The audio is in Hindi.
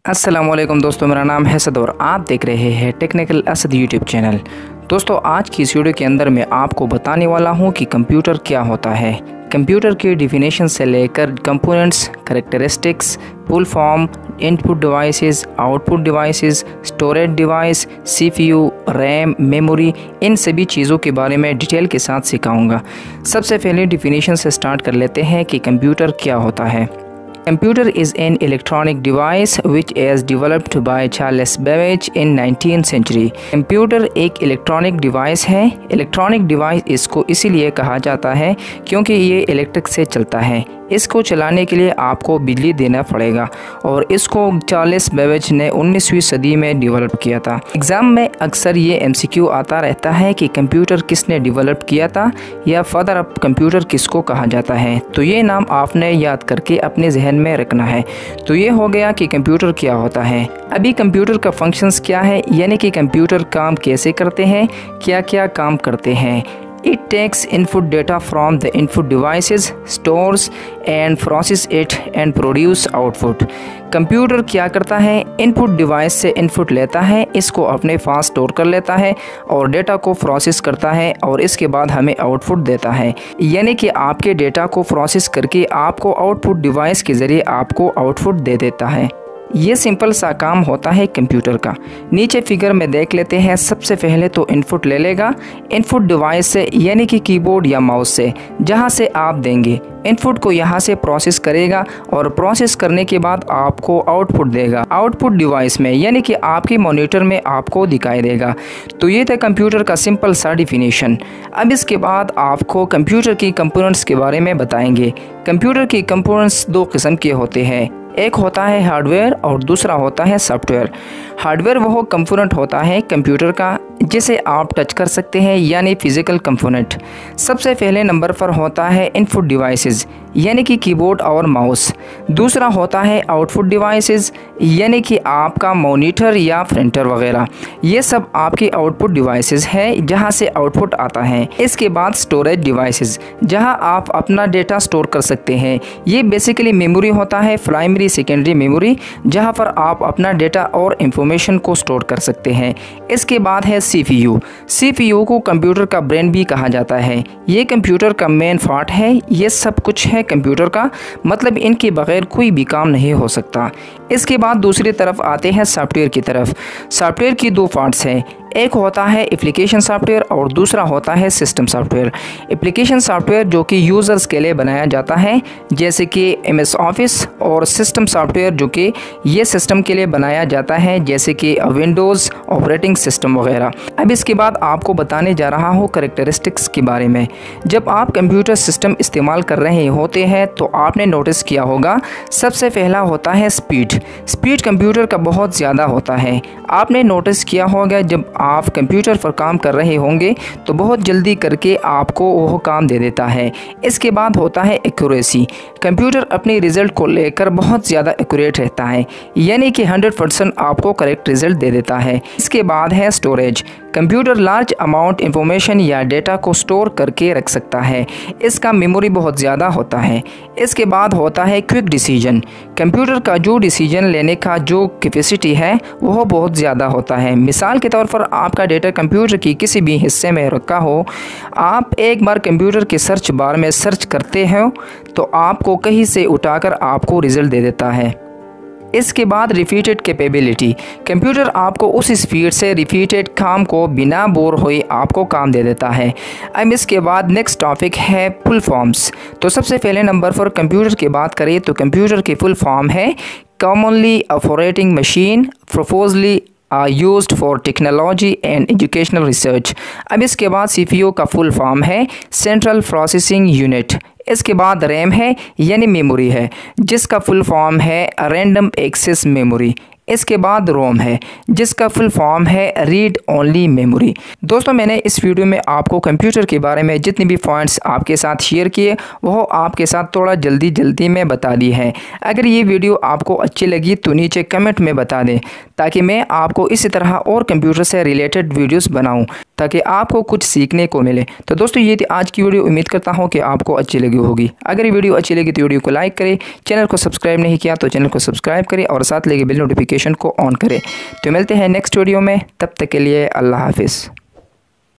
अस्सलामुअलैकुम दोस्तों, मेरा नाम है असद और आप देख रहे हैं टेक्निकल असद यूट्यूब चैनल। दोस्तों, आज की इस वीडियो के अंदर मैं आपको बताने वाला हूं कि कंप्यूटर क्या होता है। कंप्यूटर की डिफिनेशन से लेकर components, characteristics, full form, input devices, output devices, storage device, CPU, RAM, memory, इन सभी चीज़ों के बारे में डिटेल के साथ सिखाऊंगा। सबसे पहले डिफिनेशन से स्टार्ट कर लेते हैं कि कंप्यूटर क्या होता है। Computer is an electronic device which is developed by Charles Babbage in 19th century। Computer एक इलेक्ट्रॉनिक डिवाइस है। इलेक्ट्रॉनिक डिवाइस इसको इसीलिए कहा जाता है क्योंकि ये इलेक्ट्रिक से चलता है। इसको चलाने के लिए आपको बिजली देना पड़ेगा और इसको चार्ल्स बेबेज ने 19वीं सदी में डेवलप किया था। एग्ज़ाम में अक्सर ये एमसीक्यू आता रहता है कि कंप्यूटर किसने डेवलप किया था या फादर ऑफ कंप्यूटर किसको कहा जाता है। तो ये नाम आपने याद करके अपने जहन में रखना है। तो ये हो गया कि कंप्यूटर क्या होता है। अभी कंप्यूटर का फंक्शंस क्या है, यानी कि कंप्यूटर काम कैसे करते हैं, क्या क्या काम करते हैं। It takes input data from the input devices, stores and process it and produce output। Computer क्या करता है, इनपुट डिवाइस से इनपुट लेता है, इसको अपने पास स्टोर कर लेता है और डेटा को प्रोसेस करता है और इसके बाद हमें आउटपुट देता है। यानी कि आपके डेटा को प्रोसेस करके आपको आउटपुट डिवाइस के ज़रिए आपको आउटपुट दे देता है। ये सिंपल सा काम होता है कंप्यूटर का। नीचे फिगर में देख लेते हैं। सबसे पहले तो इनपुट ले लेगा इनपुट डिवाइस से, यानी कि कीबोर्ड या माउस से, जहाँ से आप देंगे। इनपुट को यहाँ से प्रोसेस करेगा और प्रोसेस करने के बाद आपको आउटपुट देगा आउटपुट डिवाइस में, यानी कि आपके मॉनिटर में आपको दिखाई देगा। तो ये था कंप्यूटर का सिंपल सा डिफिनेशन। अब इसके बाद आपको कंप्यूटर की कंपोनेंट्स के बारे में बताएंगे। कंप्यूटर की कंपोनेंट्स दो किस्म के होते हैं, एक होता है हार्डवेयर और दूसरा होता है सॉफ्टवेयर। हार्डवेयर वह कंपोनेंट होता है कंप्यूटर का जिसे आप टच कर सकते हैं, यानी फिजिकल कंपोनेंट। सबसे पहले नंबर पर होता है इनपुट डिवाइसेस, यानी कि कीबोर्ड और माउस। दूसरा होता है आउटपुट डिवाइसेस, यानी कि आपका मॉनिटर या प्रिंटर वगैरह। ये सब आपके आउटपुट डिवाइसेस है जहां से आउटपुट आता है। इसके बाद स्टोरेज डिवाइसेस, जहां आप अपना डेटा स्टोर कर सकते हैं। ये बेसिकली मेमोरी होता है, प्राइमरी सेकेंडरी मेमोरी, जहां पर आप अपना डेटा और इंफॉर्मेशन को स्टोर कर सकते हैं। इसके बाद है सीपीयू। सीपीयू को कंप्यूटर का ब्रेन भी कहा जाता है। ये कंप्यूटर का मेन पार्ट है। ये सब कुछ है कंप्यूटर का, मतलब इनके बगैर कोई भी काम नहीं हो सकता। इसके बाद दूसरी तरफ आते हैं सॉफ्टवेयर की तरफ। सॉफ्टवेयर की दो पार्ट्स हैं, एक होता है एप्लीकेशन सॉफ्टवेयर और दूसरा होता है सिस्टम सॉफ्टवेयर। एप्लीकेशन सॉफ्टवेयर जो कि यूज़र्स के लिए बनाया जाता है, जैसे कि MS ऑफिस, और सिस्टम सॉफ्टवेयर जो कि ये सिस्टम के लिए बनाया जाता है, जैसे कि विंडोज़ ऑपरेटिंग सिस्टम वगैरह। अब इसके बाद आपको बताने जा रहा हूँ कैरेक्टरिस्टिक्स के बारे में। जब आप कंप्यूटर सिस्टम इस्तेमाल कर रहे होते हैं तो आपने नोटिस किया होगा, सबसे पहला होता है स्पीड कंप्यूटर का बहुत ज़्यादा होता है। आपने नोटिस किया होगा जब आप कंप्यूटर पर काम कर रहे होंगे तो बहुत जल्दी करके आपको वह काम दे देता है। इसके बाद होता है एक्यूरेसी। कंप्यूटर अपने रिज़ल्ट को लेकर बहुत ज़्यादा एक्यूरेट रहता है, यानी कि 100% आपको करेक्ट रिज़ल्ट दे देता है। इसके बाद है storage. Computer large amount information या डेटा को स्टोर करके रख सकता है। इसका मेमोरी बहुत ज़्यादा होता है। इसके बाद होता है क्विक डिसीजन। कंप्यूटर का जो डिसीजन लेने का जो कैपेसिटी है वह बहुत ज़्यादा होता है। मिसाल के तौर पर आपका डेटा कंप्यूटर की किसी भी हिस्से में रखा हो, आप एक बार कंप्यूटर के सर्च बार में सर्च करते हो तो आपको कहीं से उठाकर आपको रिज़ल्ट दे देता है। इसके बाद रिपीटेड कैपेबिलिटी। कंप्यूटर आपको उस स्पीड से रिपीटेड काम को बिना बोर हुए आपको काम दे देता है। अब इसके बाद नेक्स्ट टॉपिक है फुल फॉर्म्स। तो सबसे पहले नंबर पर कंप्यूटर की बात करें तो कंप्यूटर की फुल फॉर्म है commonly operating machine, purposely used for technology and educational research. अब इसके बाद सीपीयू का फुल फॉर्म है सेंट्रल प्रोसेसिंग यूनिट। इसके बाद रैम है, यानी मेमोरी है, जिसका फुल फॉर्म है रैंडम एक्सेस मेमोरी। इसके बाद रोम है, जिसका फुल फॉर्म है रीड ओनली मेमोरी। दोस्तों, मैंने इस वीडियो में आपको कंप्यूटर के बारे में जितने भी पॉइंट्स आपके साथ शेयर किए वो आपके साथ थोड़ा जल्दी में बता दी है। अगर ये वीडियो आपको अच्छी लगी तो नीचे कमेंट में बता दें, ताकि मैं आपको इसी तरह और कंप्यूटर से रिलेटेड वीडियोस बनाऊं, ताकि आपको कुछ सीखने को मिले। तो दोस्तों, ये थी आज की वीडियो। उम्मीद करता हूँ कि आपको अच्छी लगी होगी। अगर ये वीडियो अच्छी लगी तो वीडियो को लाइक करें, चैनल को सब्सक्राइब नहीं किया तो चैनल को सब्सक्राइब करें और साथ लगे बेल नोटिफिकेशन नोटिफिकेशन को ऑन करें। तो मिलते हैं नेक्स्ट वीडियो में, तब तक के लिए अल्लाह हाफिज़।